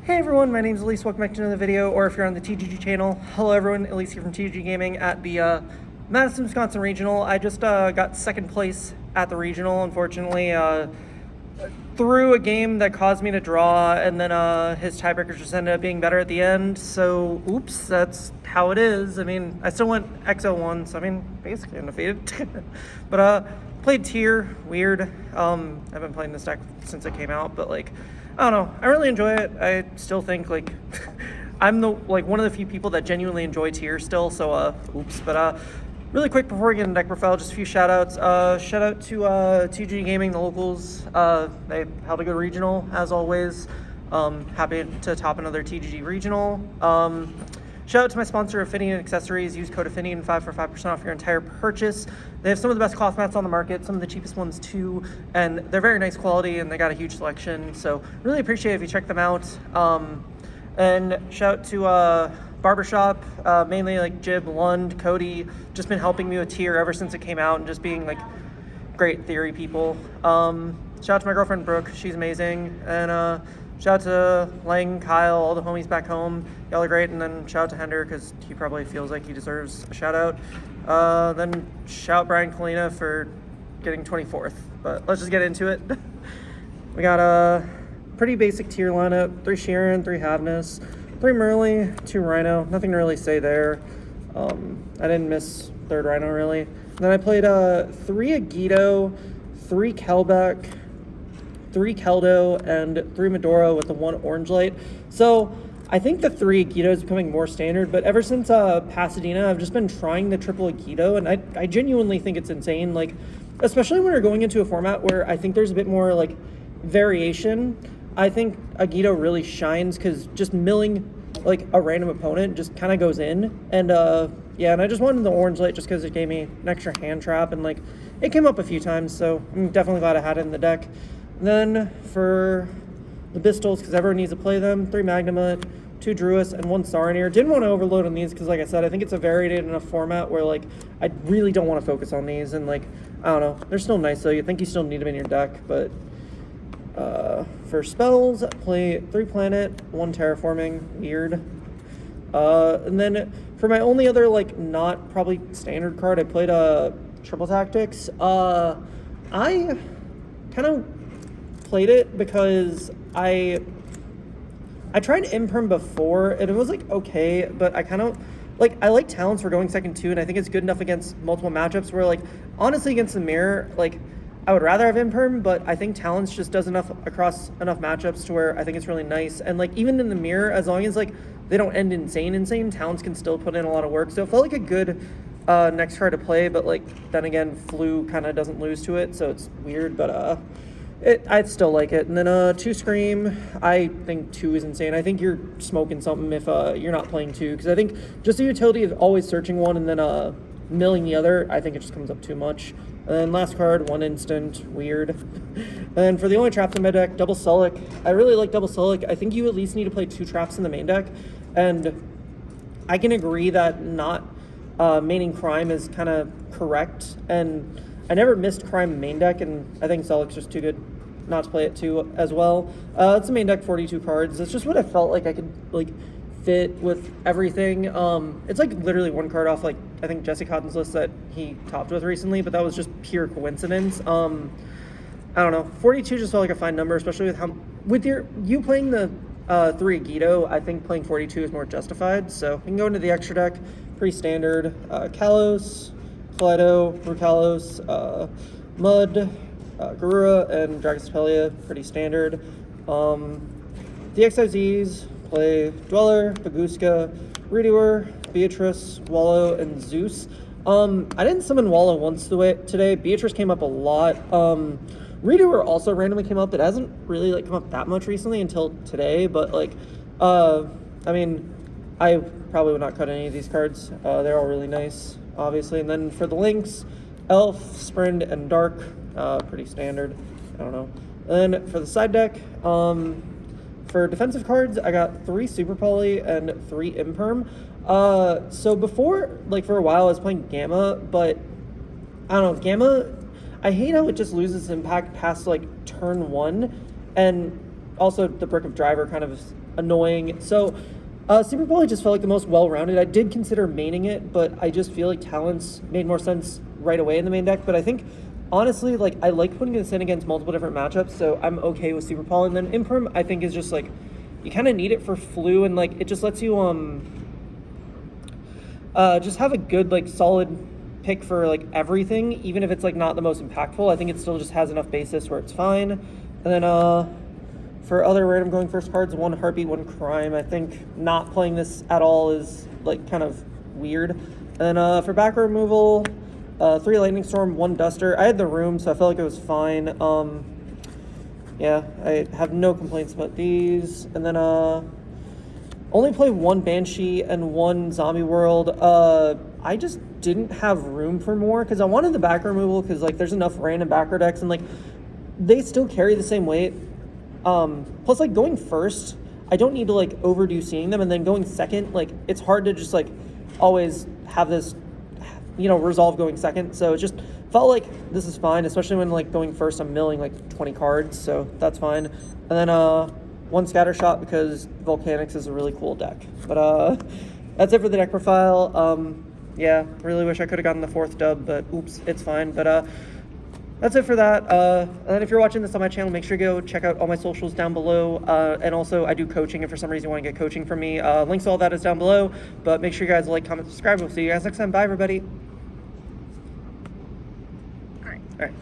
Hey everyone, my name is Alyse, welcome back to another video, or if you're on the TGG channel, hello everyone, Alyse here from TGG Gaming at the Madison, Wisconsin Regional. I just got second place at the Regional, unfortunately, through a game that caused me to draw, and then his tiebreakers just ended up being better at the end, so oops, that's how it is. I mean, I still went XO1, so I mean, basically undefeated. But played Tier, weird. I've been playing this deck since it came out, but like, I don't know, I really enjoy it. I still think like I'm the one of the few people that genuinely enjoy Tier still, so oops. But really quick before we get into deck profile, just a few shout outs. Shout out to TGG Gaming, the locals. They held a good regional as always. Happy to top another TGG regional. Shout out to my sponsor, Affinity Accessories. Use code Affinity5 for 5% off your entire purchase. They have some of the best cloth mats on the market, some of the cheapest ones too, and they're very nice quality and they got a huge selection. So really appreciate it if you check them out. And shout out to Barbershop, mainly like Jib, Lund, Cody, just been helping me with Tier ever since it came out and just being like great theory people. Shout out to my girlfriend Brooke, she's amazing. And shout out to Lang, Kyle, all the homies back home. Y'all are great. And then shout out to Hender because he probably feels like he deserves a shout out. Then shout out Brian Kalina for getting 24th. But let's just get into it. We got a pretty basic Tier lineup. 3 Sheeran, 3 Havness, 3 Merle, 2 Rhino. Nothing to really say there. I didn't miss 3rd Rhino really. And then I played 3 Agito, 3 Kelbeck, 3 Keldo, and 3 Medora with the 1 Orange Light. So I think the 3 Agito is becoming more standard, but ever since Pasadena, I've just been trying the triple Agito, and I genuinely think it's insane. Like, especially when we're going into a format where I think there's a bit more like variation. I think Agito really shines because just milling like a random opponent just kind of goes in. And yeah, and I just wanted the Orange Light just because it gave me an extra hand trap, and like it came up a few times, so I'm definitely glad I had it in the deck. Then for the Bystials, because everyone needs to play them, 3 Magnamut, 2 Druis, and 1 Saronir. Didn't want to overload on these because, like I said, I think it's a varied enough format where, like, I really don't want to focus on these. And, like, I don't know. They're still nice, though. You think you still need them in your deck. But for spells, play 3 Planet, 1 Terraforming. Weird. And then for my only other, like, not probably standard card, I played Triple Tactics. I kind of played it because I tried Imperm before and it was like okay, but I kind of like I like Talents for going second too, and I think it's good enough against multiple matchups where like honestly against the mirror, like I would rather have Imperm, but I think Talents just does enough across enough matchups to where I think it's really nice. And like even in the mirror, as long as like they don't end insane, Talents can still put in a lot of work. So it felt like a good next card to play, but like then again Flu kind of doesn't lose to it, so it's weird. But I'd still like it. And then 2 Scream, I think 2 is insane. I think you're smoking something if you're not playing 2, because I think just the utility of always searching one and then milling the other, I think it just comes up too much. And then last card, 1 Instant, weird. And for the only traps in my deck, Double Sulic. I really like Double Sulic. I think you at least need to play 2 traps in the main deck, and I can agree that not maining Crime is kind of correct, and I never missed Crime main deck, and I think Sulic's just too good not to play it too as well. It's a main deck, 42 cards. It's just what I felt like I could like fit with everything. It's like literally 1 card off like I think Jesse Cotton's list that he topped with recently, but that was just pure coincidence. I don't know. 42 just felt like a fine number, especially with you playing the 3 Agito. I think playing 42 is more justified. So we can go into the extra deck. Pretty standard. Kalos, Kaleido, Rukalos, Mud, Garura, and Dragostapelia, pretty standard. The XIZs play Dweller, Baguska, Redoer, Beatrice, Wallow, and Zeus. I didn't summon Wallow once today. Beatrice came up a lot. Redoer also randomly came up. It hasn't really like come up that much recently until today, but like, I mean, I probably would not cut any of these cards. They're all really nice, obviously. And then for the links, Elf, Sprint, and Dark, pretty standard. I don't know. And then for the side deck, for defensive cards, I got 3 Super Poly and 3 Imperm. So before, like for a while, I was playing Gamma, but I don't know, Gamma, I hate how it just loses impact past like turn 1, and also the Brick of Driver kind of annoying. So Super Poly just felt like the most well-rounded. I did consider maining it, but I just feel like Talents made more sense right away in the main deck. But I think, honestly, like, I like putting this in against multiple different matchups, so I'm okay with Super Poly. And then Imperm, I think, is just, like, you kind of need it for Flu, and, like, it just lets you, just have a good, like, solid pick for, like, everything, even if it's, like, not the most impactful. I think it still just has enough basis where it's fine. And then, for other random going first cards, 1 Heartbeat, 1 Crime. I think not playing this at all is, like, kind of weird. And then, for back removal, 3 Lightning Storm, 1 Duster. I had the room, so I felt like it was fine. Yeah, I have no complaints about these. And then, only play 1 Banshee and 1 Zombie World. I just didn't have room for more, because I wanted the back removal, because, like, there's enough random backer decks, and, like, they still carry the same weight. Plus, like, going first, I don't need to, like, overdo seeing them, and then going second, like, it's hard to just, like, always have this, you know, resolve going second. So it just felt like this is fine, especially when, like, going first, I'm milling, like, 20 cards, so that's fine. And then, 1 Scatter Shot, because Volcanics is a really cool deck. But, that's it for the deck profile. Yeah, really wish I could have gotten the 4th dub, but oops, it's fine. But, that's it for that. And then if you're watching this on my channel, make sure you go check out all my socials down below. And also, I do coaching if for some reason you want to get coaching from me. Links to all that is down below. But make sure you guys like, comment, subscribe. We'll see you guys next time. Bye, everybody.